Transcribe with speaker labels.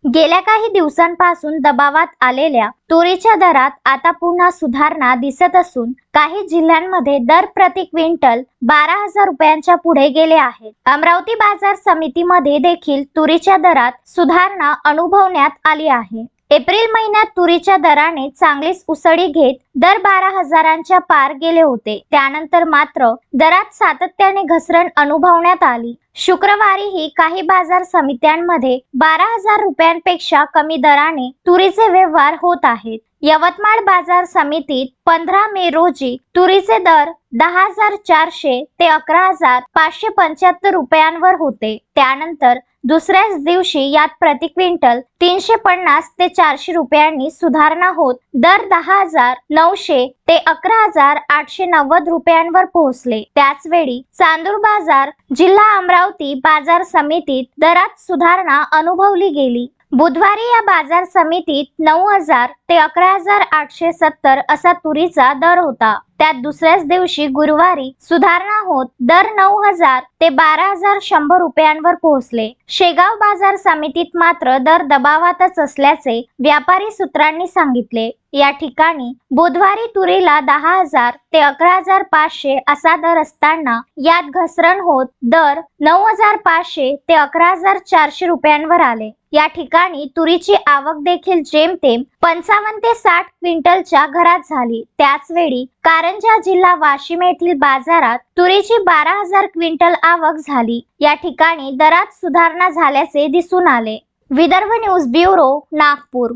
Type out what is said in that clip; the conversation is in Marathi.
Speaker 1: गेल्या काही दिवसांपासून दबावात आलेल्या तुरीच्या दरात आता पुन्हा सुधारणा दिसत असून काही जिल्ह्यांमध्ये दर प्रति क्विंटल 12,000 रुपयांच्या पुढे गेले आहेत। अमरावती बाजार समितीमध्ये देखील तुरीच्या दरात सुधारणा अनुभवण्यात आली आहे। एप्रिल महिन्यात तुरीच्या दराने चांगलीच उसळी घेत दर 12,000च्या पार गेले होते। त्यानंतर मात्र दरात सातत्याने घसरण अनुभवण्यात आली। शुक्रवारीही काही बाजार समित्यांमध्ये 12,000 रुपयांपेक्षा कमी दराने तुरीचे व्यवहार होत आहेत। यवतमाळ बाजार समितीत 15 मे रोजी तुरीचे दर 10,400 ते 11,575 रुपयांवर होते। त्यानंतर दुसऱ्याच दिवशी यात प्रति क्विंटल 350 ते 400 रुपयांनी सुधारणा होत दर 10,900 ते 11,890 रुपयांवर पोहोचले। त्याच वेळी चांदूर बाजार जिल्हा अमरावती बाजार समितीत दरात सुधारणा अनुभवली गेली। बुधवारी या बाजार समितीत 9,000 ते 11,870 असा तुरीचा दर होता। त्यात दुसऱ्याच दिवशी गुरुवारी सुधारणा होत दर 9,000 ते 12,100 रुपयांवर पोहोचले। शेगाव बाजार समितीत मात्र दर दबावातच असल्याचे व्यापारी सूत्रांनी सांगितले। या ठिकाणी बुधवारी तुरीला 10,000 ते 11,500 असा दर असताना यात घसरण होत दर 9,500 ते 11,400 रुपयांवर आले। या ठिकाणी तुरीची आवक देखील जेमतेम 55 ते 60 क्विंटलच्या घरात झाली। त्याच वेळी कारंजा जिल्हा वाशिम येथील बाजारात तुरीची 12,000 क्विंटल आवक झाली। या ठिकाणी दरात सुधारणा झाल्याचे दिसून आले। Vidarbha news bureau, Nagpur.